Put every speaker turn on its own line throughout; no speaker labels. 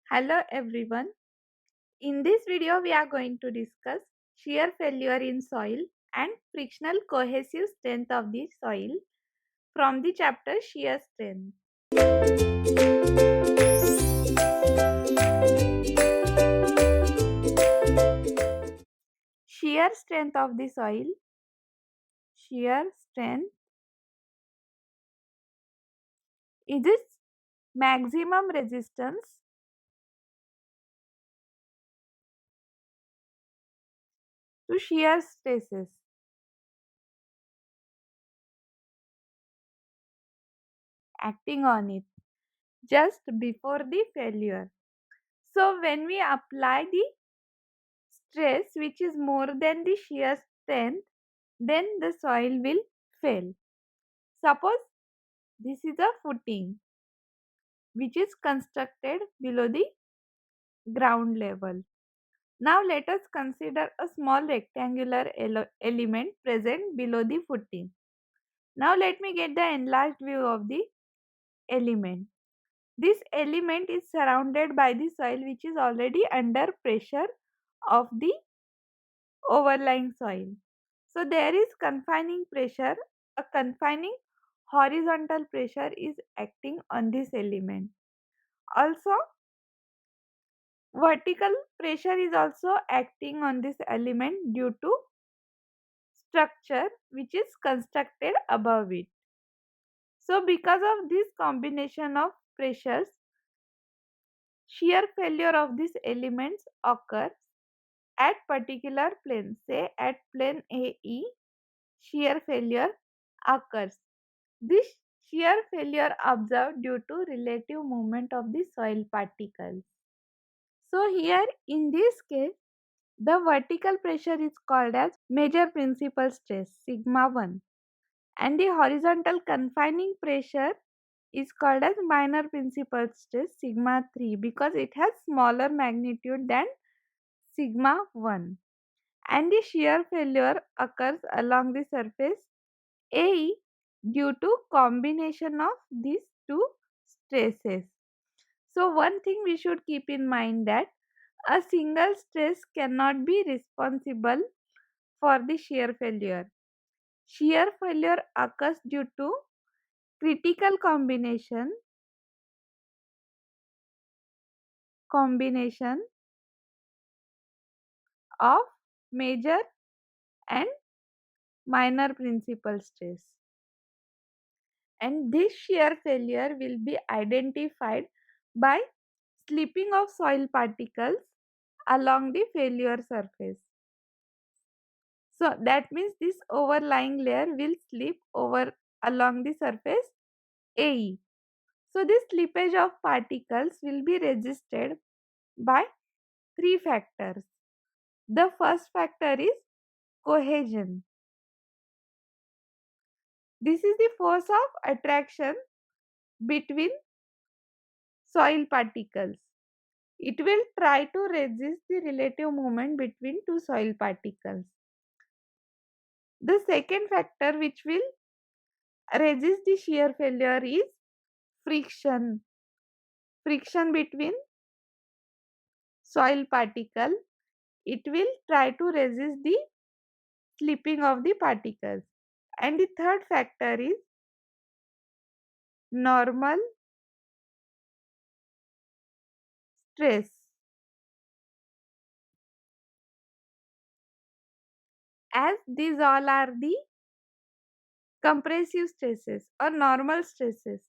Hello everyone. In this video we are going to discuss shear failure in soil and frictional cohesive strength of the soil from the chapter shear strength. Shear strength of the soil. Shear strength is its maximum resistance to shear stresses acting on it just before the failure. So when we apply the stress which is more than the shear strength, then the soil will fail. Suppose this is a footing which is constructed below the ground level. Now let us consider a small rectangular element present below the footing. Now let me get the enlarged view of the element. This element is surrounded by the soil which is already under pressure of the overlying soil. So there is confining pressure, a confining horizontal pressure is acting on this element. Also, vertical pressure is also acting on this element due to structure which is constructed above it. So because of this combination of pressures, shear failure of these elements occurs at particular plane. Say at plane AE, shear failure occurs. This shear failure observed due to relative movement of the soil particles. So here in this case, the vertical pressure is called as major principal stress sigma 1 and the horizontal confining pressure is called as minor principal stress sigma 3 because it has smaller magnitude than sigma 1, and the shear failure occurs along the surface AE due to combination of these two stresses. So one thing we should keep in mind that a single stress cannot be responsible for the shear failure. Shear failure occurs due to critical combination of major and minor principal stress. And this shear failure will be identified by slipping of soil particles along the failure surface. So that means this overlying layer will slip over along the surface AE. So this slippage of particles will be resisted by three factors. The first factor is cohesion. This is the force of attraction between soil particles. It will try to resist the relative movement between two soil particles. The second factor which will resist the shear failure is friction. Friction between soil particle. It will try to resist the slipping of the particles. And the third factor is normal stress. As these all are the compressive stresses or normal stresses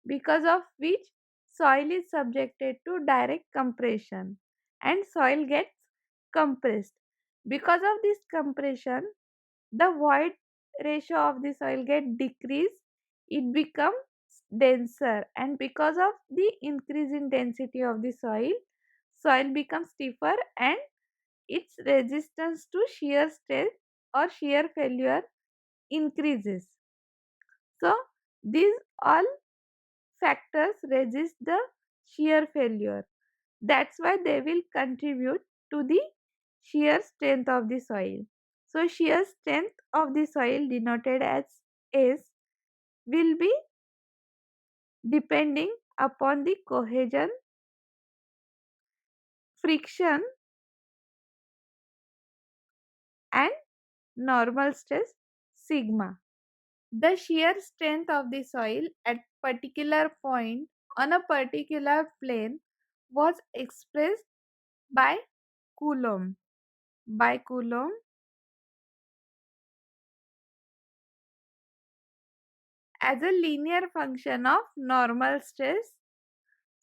because of which soil is subjected to direct compression and soil gets compressed. Because of this compression, the void ratio of the soil get decreased, it becomes denser, and because of the increase in density of the soil becomes stiffer and its resistance to shear stress or shear failure increases. So these all factors resist the shear failure. That's why they will contribute to the shear strength of the soil. So shear strength of the soil denoted as S will be depending upon the cohesion friction and normal stress sigma. The shear strength of the soil at particular point on a particular plane was expressed by Coulomb. By Coulomb as a linear function of normal stress.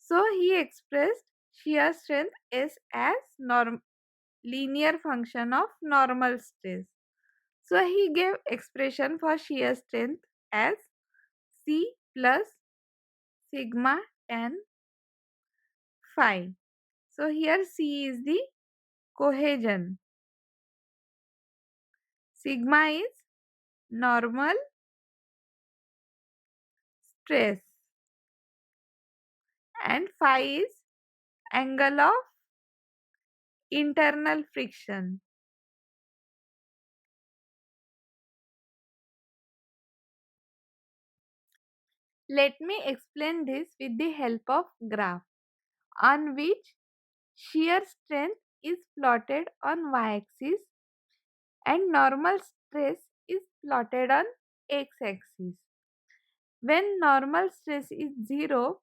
So he expressed shear strength S as linear function of normal stress. So he gave expression for shear strength as C plus sigma tan phi. So here C is the cohesion, sigma is normal stress, and phi is angle of internal friction. Let me explain this with the help of graph on which shear strength is plotted on y-axis and normal stress is plotted on x-axis. When normal stress is 0,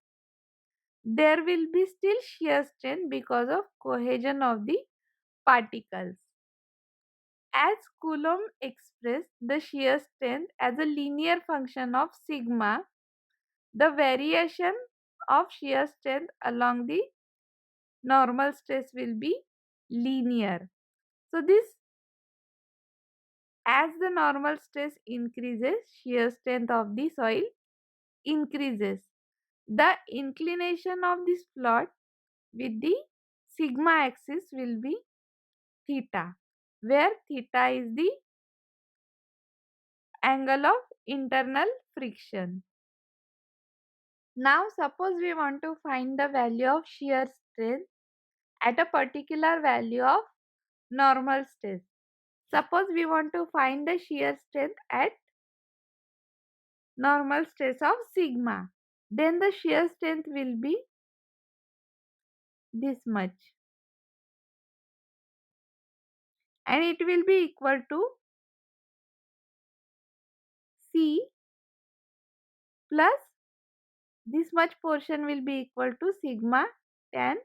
there will be still shear strength because of cohesion of the particles. As Coulomb expressed the shear strength as a linear function of sigma, the variation of shear strength along the normal stress will be linear. So this, as the normal stress increases, shear strength of the soil increases. The inclination of this plot with the sigma axis will be theta, where theta is the angle of internal friction. Now suppose we want to find the value of shear strength at a particular value of normal stress. Suppose we want to find the shear strength at normal stress of sigma. Then the shear strength will be this much. And it will be equal to C plus this much portion will be equal to sigma tan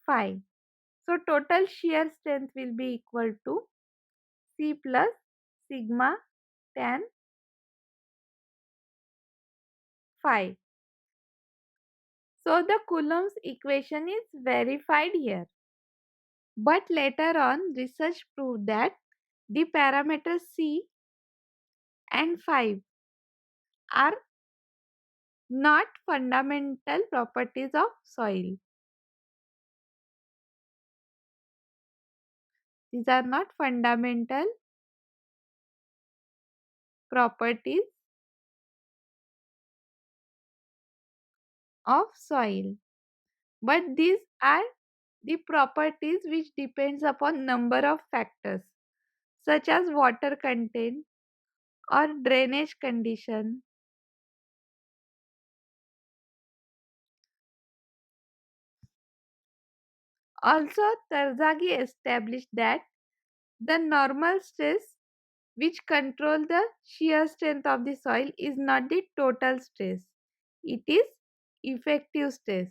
phi. So total shear strength will be equal to C plus sigma tan phi. So the Coulomb's equation is verified here. But later on, research proved that the parameters C and phi are not fundamental properties of soil. These are not fundamental properties of soil, but these are the properties which depends upon number of factors such as water content or drainage condition. Also, Terzaghi established that the normal stress which control the shear strength of the soil is not the total stress. It is effective stress.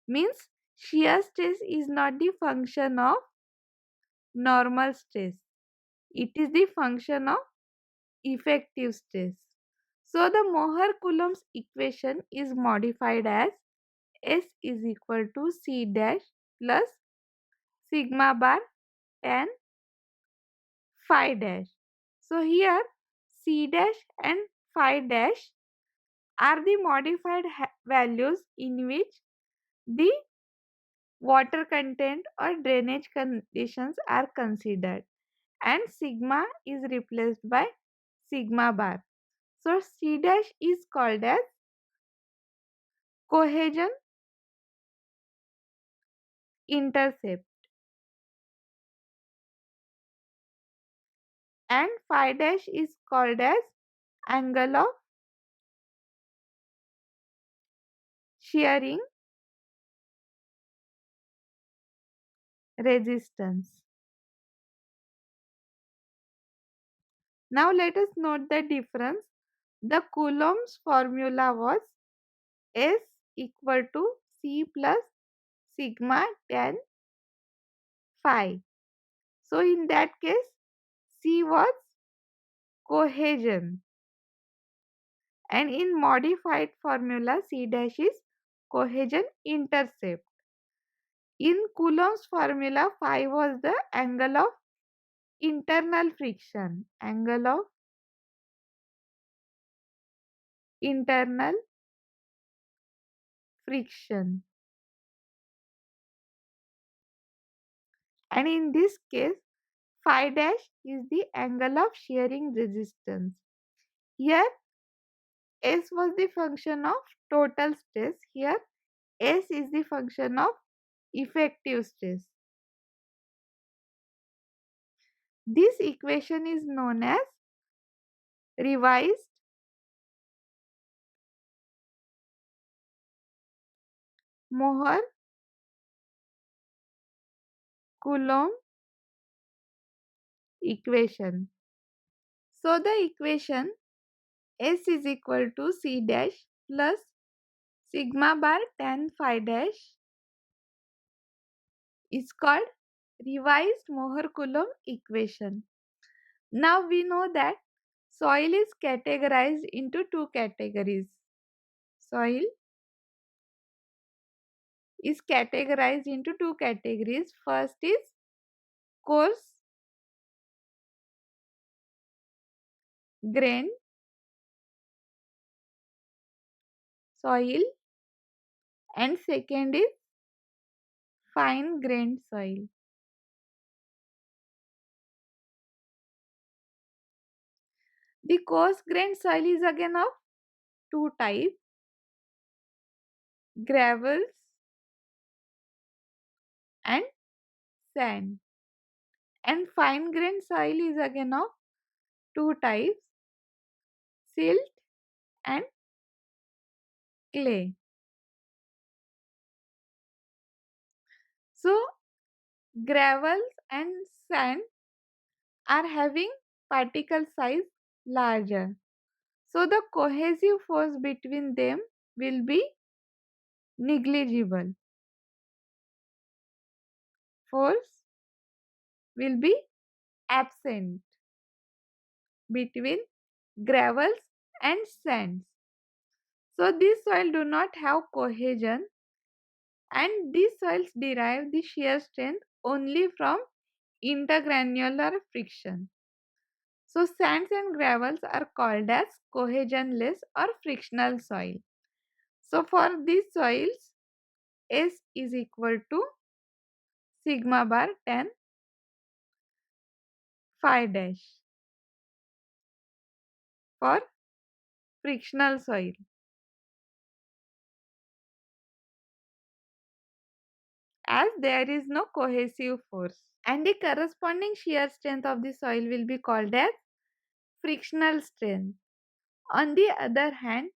Means shear stress is not the function of normal stress. It is the function of effective stress. So the Mohr-Coulomb's equation is modified as S is equal to C dash plus sigma bar tan phi dash. So here C dash and phi dash are the modified values in which the water content or drainage conditions are considered, and sigma is replaced by sigma bar. So C dash is called as cohesion intercept and phi dash is called as angle of shearing resistance. Now let us note the difference. The Coulomb's formula was S equal to C plus sigma tan phi. So in that case, C was cohesion, and in modified formula C dash is cohesion intercept. In Coulomb's formula, phi was the angle of internal friction, angle of internal friction. And in this case, phi dash is the angle of shearing resistance. Here S was the function of total stress. Here S is the function of effective stress. This equation is known as revised Mohr-Coulomb equation. So the equation S is equal to C dash plus sigma bar tan phi dash is called revised Mohr-Coulomb equation. Now we know that soil is categorized into two categories. Soil is categorized into two categories. First is coarse grain soil and second is fine grained soil. The coarse grained soil is again of two types, gravels and sand. And fine grained soil is again of two types, silt and clay. So gravels and sand are having particle size larger. So the cohesive force between them will be negligible. Force will be absent between gravels and sands. So these soil do not have cohesion, and these soils derive the shear strength only from intergranular friction. So sands and gravels are called as cohesionless or frictional soil. So for these soils, S is equal to sigma bar tan phi dash for frictional soil. As there is no cohesive force, and the corresponding shear strength of the soil will be called as frictional strength. On the other hand,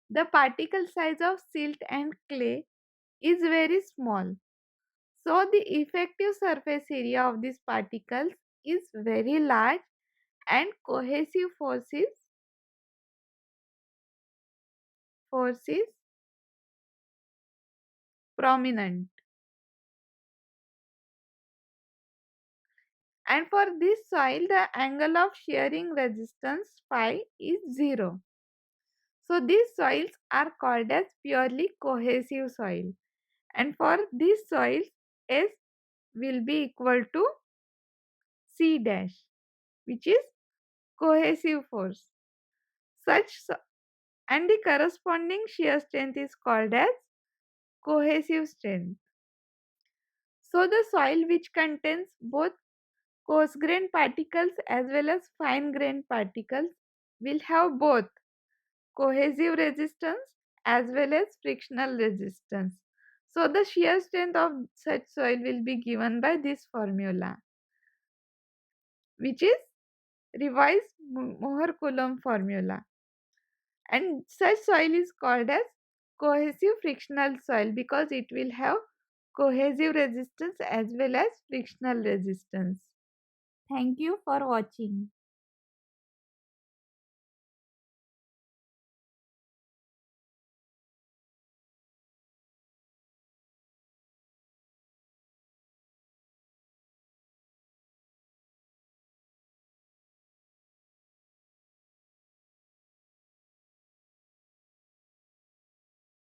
the particle size of silt and clay is very small. So the effective surface area of these particles is very large and cohesive force is prominent. And for this soil, the angle of shearing resistance phi is 0. So these soils are called as purely cohesive soil. And for these soils, S will be equal to C dash, which is cohesive force. And the corresponding shear strength is called as cohesive strength. So the soil which contains both coarse grained particles as well as fine grained particles will have both cohesive resistance as well as frictional resistance. So the shear strength of such soil will be given by this formula, which is revised Mohr-Coulomb formula. And such soil is called as cohesive frictional soil because it will have cohesive resistance as well as frictional resistance. Thank you for watching.